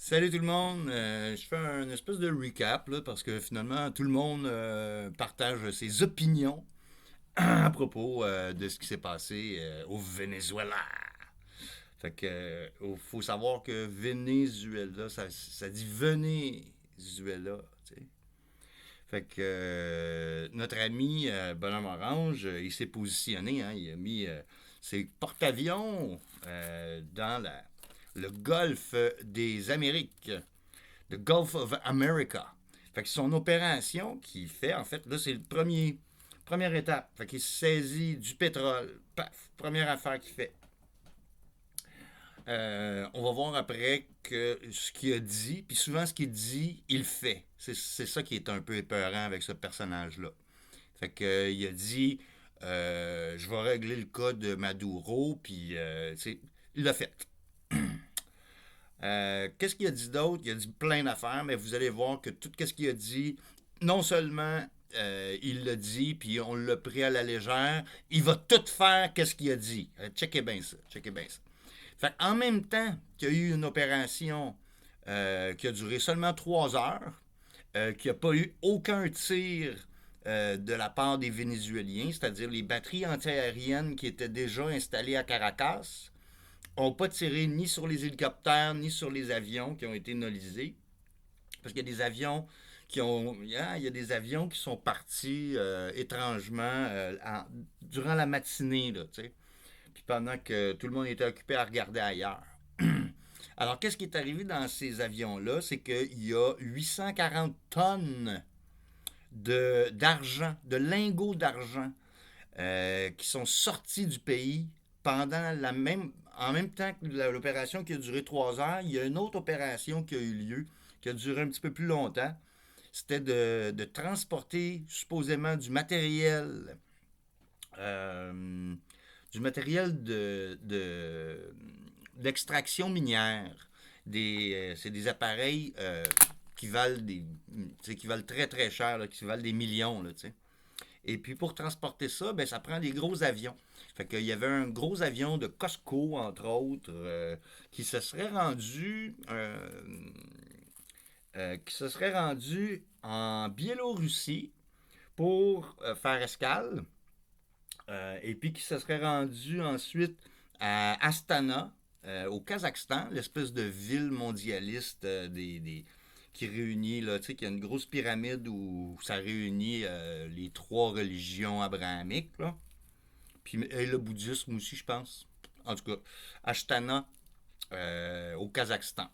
Salut tout le monde. Je fais un espèce de recap là, parce que finalement tout le monde partage ses opinions à propos de ce qui s'est passé au Venezuela. Fait que faut savoir que Venezuela, ça dit Venezuela, tu sais. Fait que notre ami Bonhomme Orange, il s'est positionné, hein, il a mis ses porte-avions dans le golfe des Amériques, le Gulf of America. Fait que son opération qu'il fait, en fait, là, c'est première étape. Fait qu'il se saisit du pétrole. Paf, première affaire qu'il fait. On va voir après que ce qu'il a dit, puis souvent ce qu'il dit, il fait. C'est ça qui est un peu épeurant avec ce personnage-là. Fait que, il a dit je vais régler le cas de Maduro, puis il l'a fait. Qu'est-ce qu'il a dit d'autre? Il a dit plein d'affaires, mais vous allez voir que tout ce qu'il a dit, non seulement il l'a dit, puis on l'a pris à la légère, il va tout faire qu'est-ce qu'il a dit. Checkez bien ça, checkez bien ça. Fait en même temps qu'il y a eu une opération qui a duré seulement 3 heures, qu'il n'y a pas eu aucun tir de la part des Vénézuéliens, c'est-à-dire les batteries antiaériennes qui étaient déjà installées à Caracas, n'ont pas tiré ni sur les hélicoptères ni sur les avions qui ont été nolisés. Parce qu'il y a des avions il y a des avions qui sont partis étrangement durant la matinée, là, tu sais. Puis pendant que tout le monde était occupé à regarder ailleurs. Alors, qu'est-ce qui est arrivé dans ces avions-là? C'est qu'il y a 840 tonnes d'argent, de lingots d'argent qui sont sortis du pays en même temps que l'opération qui a duré 3 heures. Il y a une autre opération qui a eu lieu, qui a duré un petit peu plus longtemps. C'était de transporter supposément euh, du matériel d'extraction minière. C'est des appareils qui valent qui valent très très cher, là, qui valent des millions. Là, et puis pour transporter ça, ben, ça prend des gros avions. Fait qu'il y avait un gros avion de Costco, entre autres, qui se serait rendu en Biélorussie pour faire escale. Et puis qui se serait rendu ensuite à Astana, au Kazakhstan, l'espèce de ville mondialiste qui réunit, là, tu sais, qui a une grosse pyramide où ça réunit les trois religions abrahamiques, là. Puis et le bouddhisme aussi, je pense. En tout cas, Ashtana, au Kazakhstan.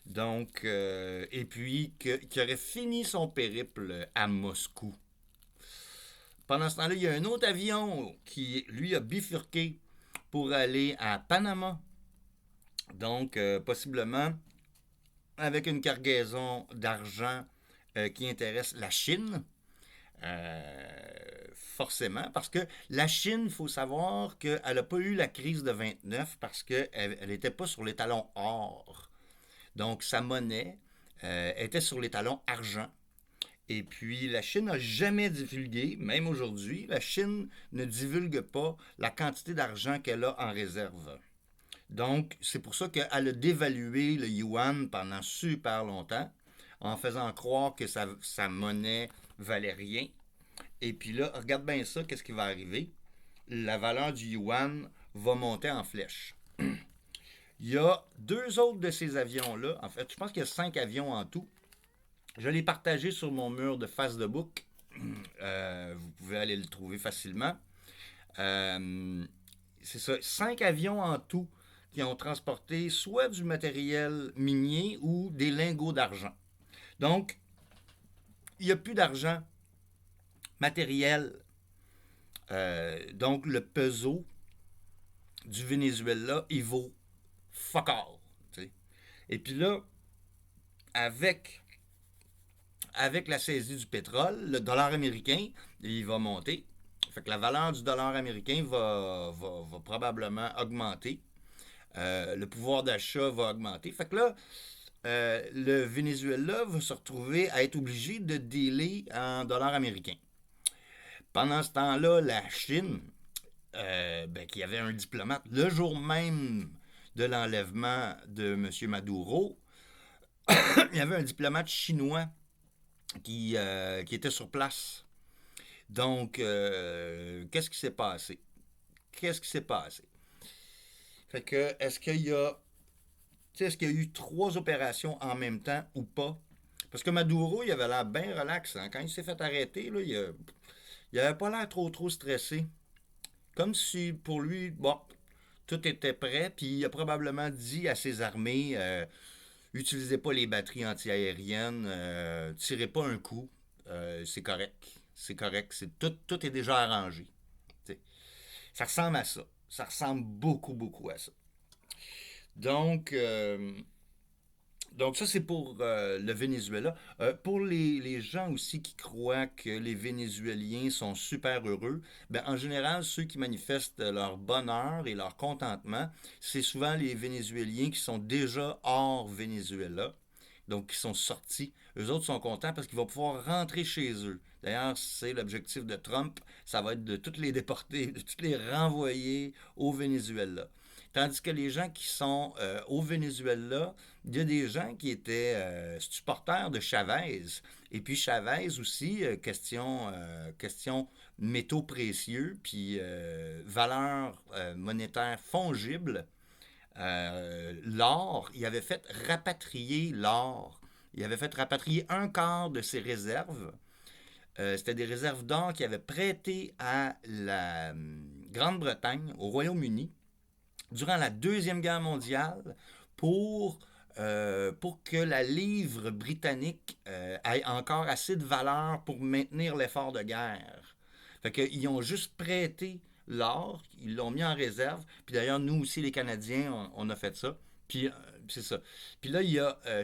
Donc, et puis, qui aurait fini son périple à Moscou. Pendant ce temps-là, il y a un autre avion qui, lui, a bifurqué pour aller à Panama. Donc, possiblement avec une cargaison d'argent qui intéresse la Chine. Forcément, parce que la Chine, il faut savoir qu'elle n'a pas eu la crise de 29 parce qu'elle n'était pas sur les talons or. Donc, sa monnaie était sur les talons argent. Et puis, la Chine n'a jamais divulgué, même aujourd'hui, la Chine ne divulgue pas la quantité d'argent qu'elle a en réserve. Donc, c'est pour ça qu'elle a dévalué le yuan pendant super longtemps, en faisant croire que sa monnaie valait rien. Et puis là, regarde bien ça, qu'est-ce qui va arriver? La valeur du yuan va monter en flèche. Il y a deux autres de ces avions-là. En fait, je pense qu'il y a 5 avions en tout. Je l'ai partagé sur mon mur de Facebook. Vous pouvez aller le trouver facilement. C'est ça, 5 avions en tout qui ont transporté soit du matériel minier ou des lingots d'argent. Donc, il n'y a plus d'argent matériel. Donc, le peso du Venezuela, il vaut fuck all. T'sais. Et puis là, avec, avec la saisie du pétrole, le dollar américain, il va monter. Fait que la valeur du dollar américain va probablement augmenter. Le pouvoir d'achat va augmenter. Fait que là, le Venezuela va se retrouver à être obligé de dealer en dollars américains. Pendant ce temps-là, la Chine, qui avait un diplomate le jour même de l'enlèvement de M. Maduro, il y avait un diplomate chinois qui était sur place. Donc, qu'est-ce qui s'est passé? Qu'est-ce qui s'est passé? Fait que, est-ce qu'il y a eu trois opérations en même temps ou pas? Parce que Maduro, il avait l'air bien relax. Hein? Quand il s'est fait arrêter, là, il avait pas l'air trop stressé. Comme si, pour lui, bon, tout était prêt, puis il a probablement dit à ses armées utilisez pas les batteries antiaériennes, tirez pas un coup, c'est correct. C'est correct, tout est déjà arrangé. T'sais. Ça ressemble à ça. Ça ressemble beaucoup à ça. Donc, euh, donc ça, c'est pour le Venezuela. Pour les gens aussi qui croient que les Vénézuéliens sont super heureux, ben, en général, ceux qui manifestent leur bonheur et leur contentement, c'est souvent les Vénézuéliens qui sont déjà hors Venezuela, donc qui sont sortis. Eux autres sont contents parce qu'ils vont pouvoir rentrer chez eux. D'ailleurs, c'est l'objectif de Trump, ça va être de toutes les déporter, de toutes les renvoyer au Venezuela. Tandis que les gens qui sont au Venezuela, il y a des gens qui étaient supporters de Chavez. Et puis Chavez aussi, question métaux précieux, puis valeur monétaire fongible. L'or, il avait fait rapatrier l'or. Il avait fait rapatrier un quart de ses réserves. C'était des réserves d'or qu'il avait prêtées à la Grande-Bretagne, au Royaume-Uni, durant la Deuxième Guerre mondiale pour que la livre britannique ait encore assez de valeur pour maintenir l'effort de guerre. Fait qu'ils ont juste prêté l'or, ils l'ont mis en réserve. Puis d'ailleurs, nous aussi, les Canadiens, on a fait ça. Puis c'est ça. Puis là,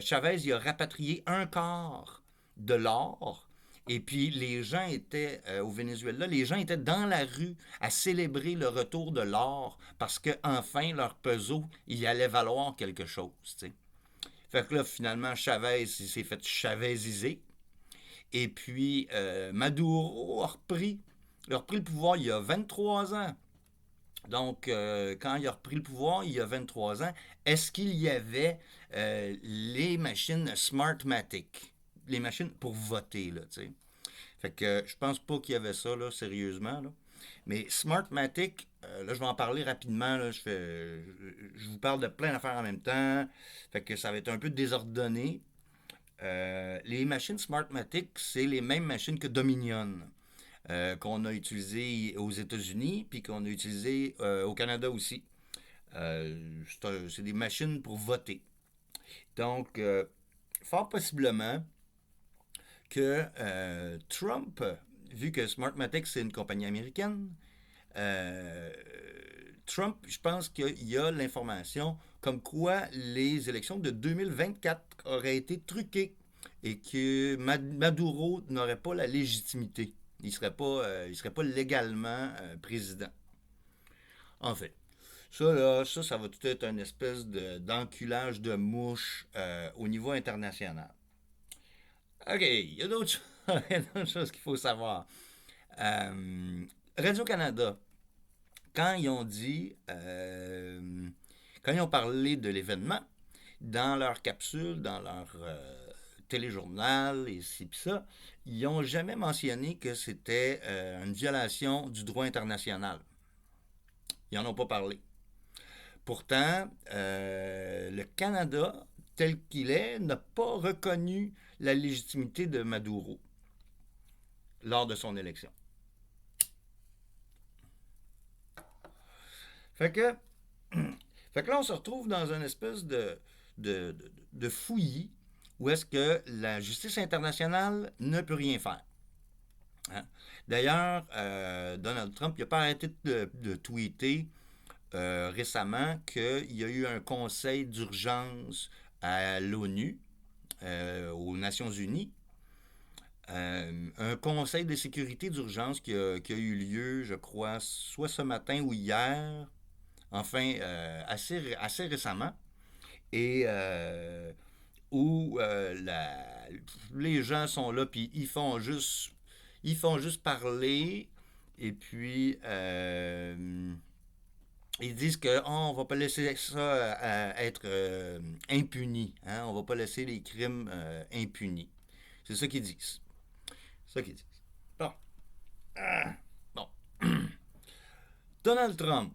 Chavez, il a rapatrié un quart de l'or. Et puis les gens étaient au Venezuela, les gens étaient dans la rue à célébrer le retour de l'or parce que enfin leur peso, il allait valoir quelque chose. T'sais. Fait que là, finalement, Chavez, il s'est fait chavéziser. Et puis, a repris le pouvoir il y a 23 ans. Donc, quand il a repris le pouvoir, il y a 23 ans, est-ce qu'il y avait les machines Smartmatic? Les machines pour voter, là, tu sais. Fait que je pense pas qu'il y avait ça, là, sérieusement, là. Mais Smartmatic, là, je vais en parler rapidement. Là, je vous parle de plein d'affaires en même temps. Fait que ça va être un peu désordonné. Les machines Smartmatic, c'est les mêmes machines que Dominion, qu'on a utilisées aux États-Unis, puis qu'on a utilisées au Canada aussi. C'est des machines pour voter. Donc, fort possiblement que Trump, vu que Smartmatic, c'est une compagnie américaine, euh, Trump, je pense qu'il y a l'information comme quoi les élections de 2024 auraient été truquées et que Maduro n'aurait pas la légitimité. Il serait pas légalement président. En fait, ça va tout être une espèce d'enculage de mouche au niveau international. OK, il y a d'autres choses qu'il faut savoir. Euh, Radio-Canada, quand ils ont dit, quand ils ont parlé de l'événement, dans leur capsule, dans leur téléjournal et ci pis ça, ils n'ont jamais mentionné que c'était une violation du droit international. Ils n'en ont pas parlé. Pourtant, le Canada, tel qu'il est, n'a pas reconnu la légitimité de Maduro lors de son élection. Fait que, fait que là, on se retrouve dans une espèce de fouillis où est-ce que la justice internationale ne peut rien faire. Hein? D'ailleurs, Donald Trump n'a pas arrêté de tweeter récemment qu'il y a eu un conseil d'urgence à l'ONU, aux Nations Unies, un conseil de sécurité d'urgence qui a eu lieu, je crois, soit ce matin ou hier, enfin, assez récemment, et où les gens sont là, puis ils font juste parler, et puis Ils disent que on va pas laisser ça être impuni. Hein? On va pas laisser les crimes impunis. C'est ça qu'ils disent. C'est ça qu'ils disent. Bon. Ah, bon. Donald Trump,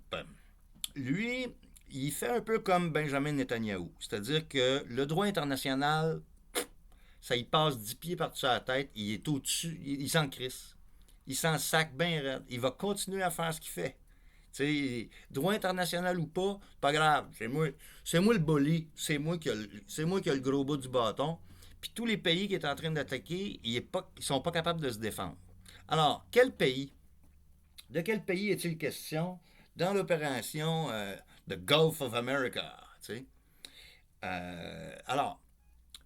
lui, il fait un peu comme Benjamin Netanyahu. C'est-à-dire que le droit international, ça y passe 10 pieds par-dessus la tête, il est au-dessus, il s'en crisse. Il s'en sac bien raide. Il va continuer à faire ce qu'il fait. Tu sais, droit international ou pas grave. C'est moi le bully. C'est moi qui a le gros bout du bâton. Puis tous les pays qui est en train d'attaquer, ils sont pas capables de se défendre. Alors, de quel pays est-il question dans l'opération The Gulf of America? Tu sais? Alors,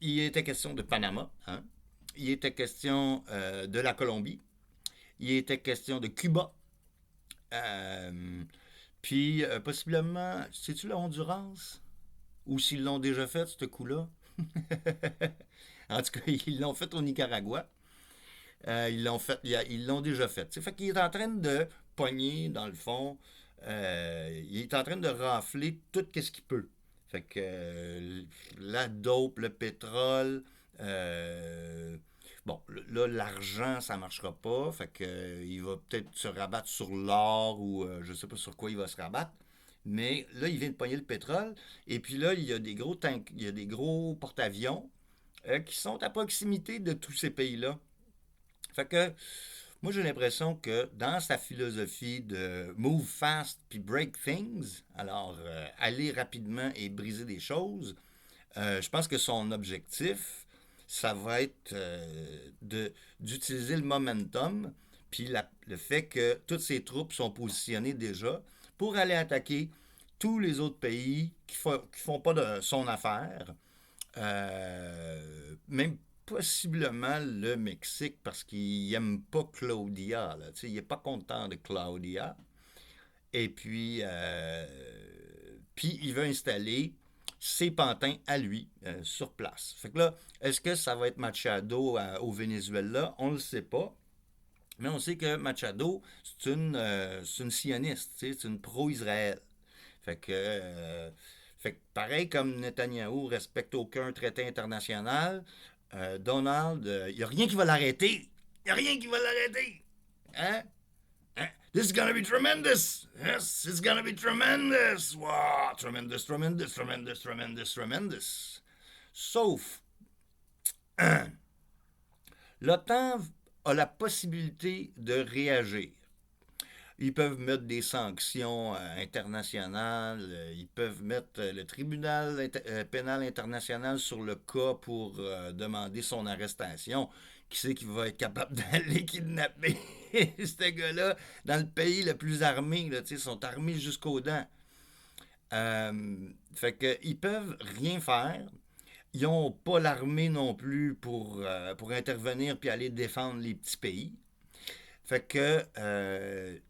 il était question de Panama, hein? Il était question de la Colombie, il était question de Cuba, euh, puis possiblement, sais-tu le Honduras? Ou s'ils l'ont déjà fait, ce coup-là? En tout cas, ils l'ont fait au Nicaragua. Ils l'ont déjà fait. T'sais, fait qu'il est en train de pogner, dans le fond, il est en train de rafler tout ce qu'il peut. Fait que la dope, le pétrole, bon, là, l'argent, ça marchera pas. Fait que il va peut-être se rabattre sur l'or ou je sais pas sur quoi il va se rabattre. Mais là, il vient de pogner le pétrole. Et puis là, il y a des gros tanks, il y a des gros porte-avions qui sont à proximité de tous ces pays-là. Fait que moi j'ai l'impression que dans sa philosophie de move fast puis break things, alors aller rapidement et briser des choses, je pense que son objectif, ça va être d'utiliser le momentum puis le fait que toutes ses troupes sont positionnées déjà pour aller attaquer tous les autres pays qui font pas de son affaire, même possiblement le Mexique parce qu'il n'aime pas Claudia. Là. Il n'est pas content de Claudia. Et puis il veut installer ses pantins à lui sur place. Fait que là, est-ce que ça va être Machado au Venezuela? On ne le sait pas. Mais on sait que Machado, c'est une sioniste, c'est une pro-Israël. Fait que, fait que pareil comme Netanyahou respecte aucun traité international, Donald, il n'y a rien qui va l'arrêter. Il n'y a rien qui va l'arrêter. Hein? Hein? This is gonna be tremendous. Yes, it's gonna be tremendous. Wow, tremendous, tremendous, tremendous, tremendous, tremendous. Sauf, l'OTAN a la possibilité de réagir. Ils peuvent mettre des sanctions internationales, ils peuvent mettre le tribunal pénal international sur le cas pour demander son arrestation. Qui c'est qui va être capable d'aller kidnapper ce gars-là dans le pays le plus armé, là, ils sont armés jusqu'aux dents. Fait que ils peuvent rien faire. Ils n'ont pas l'armée non plus pour intervenir puis aller défendre les petits pays. Fait que,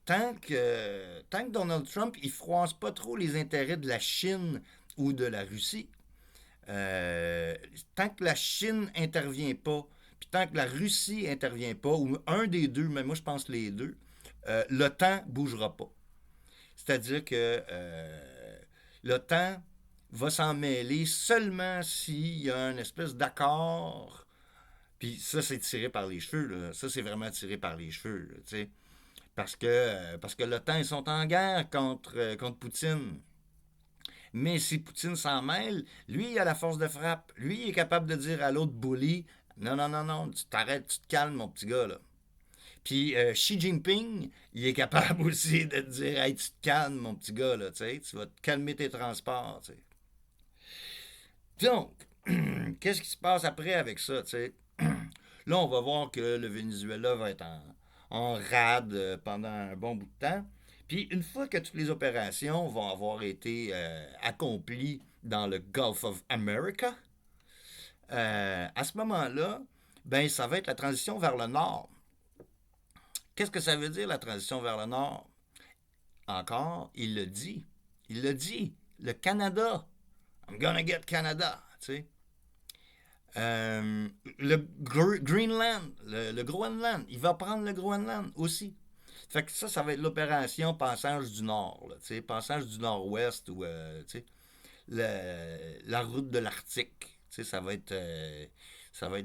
tant que Donald Trump, il froisse pas trop les intérêts de la Chine ou de la Russie, euh, tant que la Chine intervient pas, puis tant que la Russie intervient pas, ou un des deux, mais moi je pense les deux, l'OTAN bougera pas. C'est-à-dire que l'OTAN va s'en mêler seulement s'il y a une espèce d'accord. Puis ça, c'est tiré par les cheveux. Là. Ça, c'est vraiment tiré par les cheveux. Là, parce que l'OTAN, ils sont en guerre contre Poutine. Mais si Poutine s'en mêle, lui, il a la force de frappe. Lui, il est capable de dire à l'autre bully, non, non, non, non, tu t'arrêtes, tu te calmes, mon petit gars. Là. Puis Xi Jinping, il est capable aussi de te dire, hey, tu te calmes, mon petit gars. Là, tu vas te calmer tes transports. T'sais. Donc, qu'est-ce qui se passe après avec ça? T'sais? Là, on va voir que le Venezuela va être en rade pendant un bon bout de temps. Puis, une fois que toutes les opérations vont avoir été accomplies dans le Gulf of America, à ce moment-là, ben, ça va être la transition vers le nord. Qu'est-ce que ça veut dire, la transition vers le nord? Encore, il le dit. Il le dit. Le Canada. I'm gonna get Canada. Tu sais. Le Greenland, le Groenland, il va prendre le Groenland aussi. Fait que ça va être l'opération Passage du Nord, là, tu sais, Passage du Nord-Ouest ou, tu sais, la route de l'Arctique. Tu sais, ça va être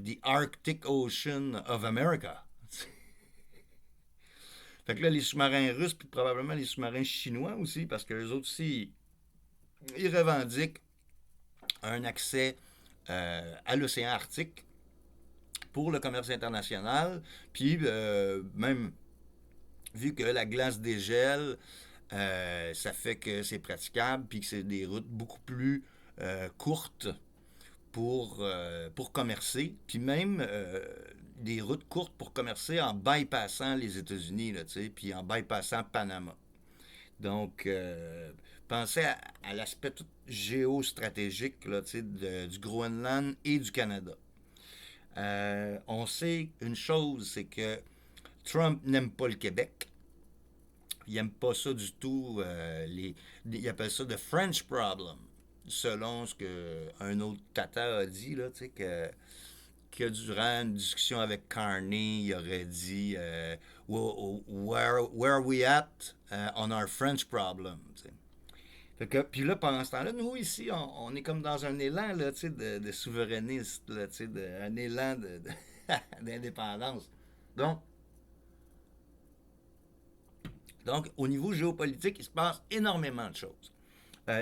the Arctic Ocean of America. Fait que là, les sous-marins russes, puis probablement les sous-marins chinois aussi, parce que les autres aussi, ils revendiquent un accès à l'océan Arctique pour le commerce international, puis même vu que la glace dégèle, ça fait que c'est praticable, puis que c'est des routes beaucoup plus courtes pour commercer, puis même des routes courtes pour commercer en bypassant les États-Unis, là, puis en bypassant Panama. Donc, pensez à l'aspect tout géostratégique là, du Groenland et du Canada. On sait une chose, c'est que Trump n'aime pas le Québec. Il n'aime pas ça du tout. Il appelle ça the French problem, selon ce qu'un autre tata a dit, là, que durant une discussion avec Carney, il aurait dit where are we at on our French problem? Fait que, puis là, pendant ce temps-là, nous, ici, on est comme dans un élan là, de souverainiste, là, un élan d'indépendance. Donc, au niveau géopolitique, il se passe énormément de choses.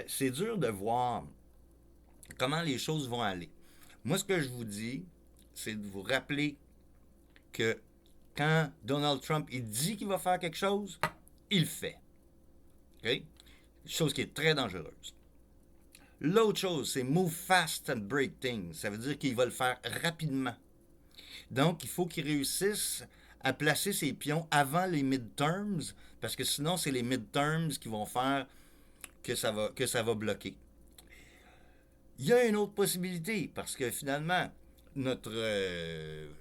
C'est dur de voir comment les choses vont aller. Moi, ce que je vous dis, c'est de vous rappeler que quand Donald Trump il dit qu'il va faire quelque chose, il le fait. OK? Chose qui est très dangereuse. L'autre chose, c'est move fast and break things. Ça veut dire qu'il va le faire rapidement. Donc, il faut qu'il réussisse à placer ses pions avant les midterms, parce que sinon, c'est les midterms qui vont faire que ça va bloquer. Il y a une autre possibilité, parce que finalement, notre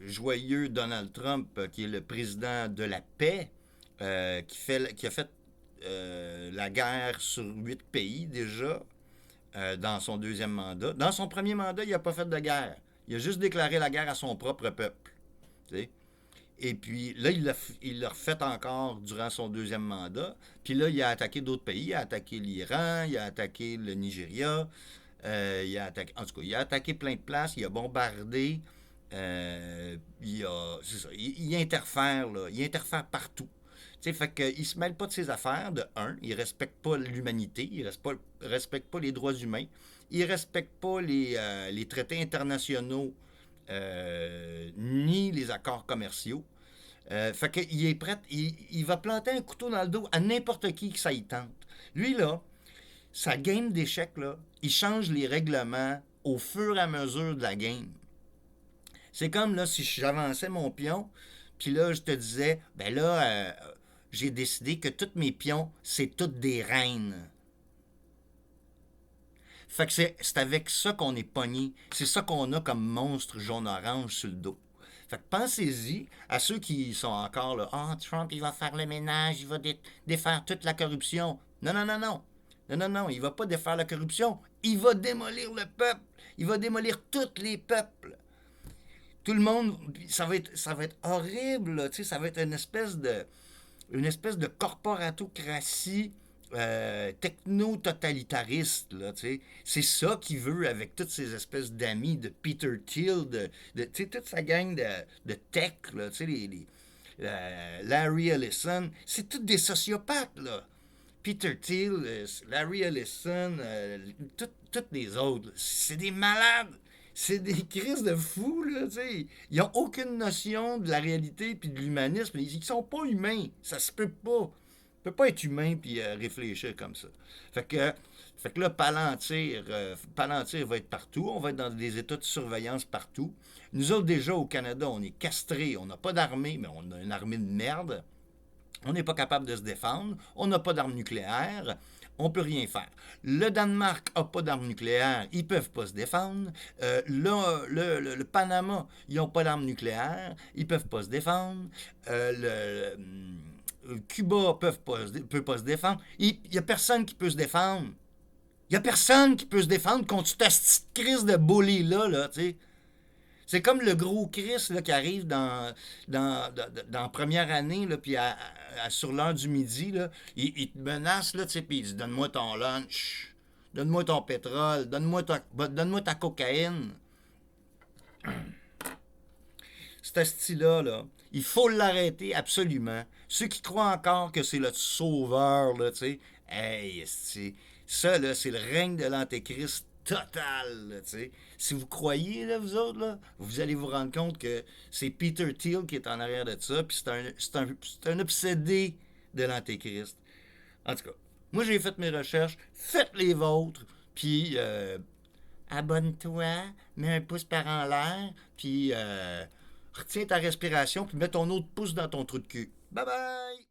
joyeux Donald Trump, qui est le président de la paix, qui a fait la guerre sur 8 pays déjà, dans son deuxième mandat. Dans son premier mandat, il n'a pas fait de guerre. Il a juste déclaré la guerre à son propre peuple. T'sais? Et puis là, il l'a refait encore durant son deuxième mandat. Puis là, il a attaqué d'autres pays. Il a attaqué l'Iran, il a attaqué le Nigeria. En tout cas, il a attaqué plein de places. Il a bombardé. C'est ça, il interfère, là. Il interfère partout. T'sais, fait qu'il se mêle pas de ses affaires, de un. Il respecte pas l'humanité. Il respecte pas les droits humains. Il respecte pas les traités internationaux ni les accords commerciaux. Fait qu'il est prêt, il va planter un couteau dans le dos à n'importe qui que ça y tente. Lui, là, sa game d'échecs, là, il change les règlements au fur et à mesure de la game. C'est comme là, si j'avançais mon pion, puis là, je te disais, ben là, j'ai décidé que tous mes pions, c'est toutes des reines. Fait que c'est avec ça qu'on est pogné. C'est ça qu'on a comme monstre jaune-orange sur le dos. Fait que pensez-y à ceux qui sont encore là. Ah, Trump, il va faire le ménage, il va défaire toute la corruption. Non, non, non, non. Non, non, non, il va pas défaire la corruption. Il va démolir le peuple. Il va démolir tous les peuples. Tout le monde, ça va être horrible, là, ça va être une espèce de corporatocratie techno-totalitariste, là, c'est ça qu'il veut avec toutes ces espèces d'amis de Peter Thiel, toute sa gang de tech, là, Larry Ellison, c'est tous des sociopathes, là. Peter Thiel, Larry Ellison, toutes les autres, c'est des malades. C'est des crises de fous, là, tu sais. Ils n'ont aucune notion de la réalité puis de l'humanisme. Ils sont pas humains. Ça se peut pas. On peut pas être humain puis réfléchir comme ça. Fait que là, Palantir va être partout. On va être dans des états de surveillance partout. Nous autres, déjà, au Canada, on est castrés. On n'a pas d'armée, mais on a une armée de merde. On n'est pas capable de se défendre. On n'a pas d'armes nucléaires. On ne peut rien faire. Le Danemark n'a pas d'armes nucléaires, ils ne peuvent pas se défendre. Le Panama, ils n'ont pas d'armes nucléaires, ils ne peuvent pas se défendre. Cuba ne peut pas se défendre. Il n'y a personne qui peut se défendre. Il n'y a personne qui peut se défendre contre cette petite crise de bully là, tu sais. C'est comme le gros Chris là, qui arrive dans première année, là, puis sur l'heure du midi, là, il te menace, là, tu sais, puis il dit donne-moi ton lunch, donne-moi ton pétrole, donne-moi ta cocaïne. Ce style-là, là, il faut l'arrêter absolument. Ceux qui croient encore que c'est le sauveur, là, tu sais, hey, ça, là, c'est le règne de l'Antéchrist total, là, tu sais. Si vous croyez, là, vous autres, là, vous allez vous rendre compte que c'est Peter Thiel qui est en arrière de ça, puis c'est un obsédé de l'Antéchrist. En tout cas, moi, j'ai fait mes recherches, faites les vôtres, puis abonne-toi, mets un pouce par en l'air, puis retiens ta respiration, puis mets ton autre pouce dans ton trou de cul. Bye bye!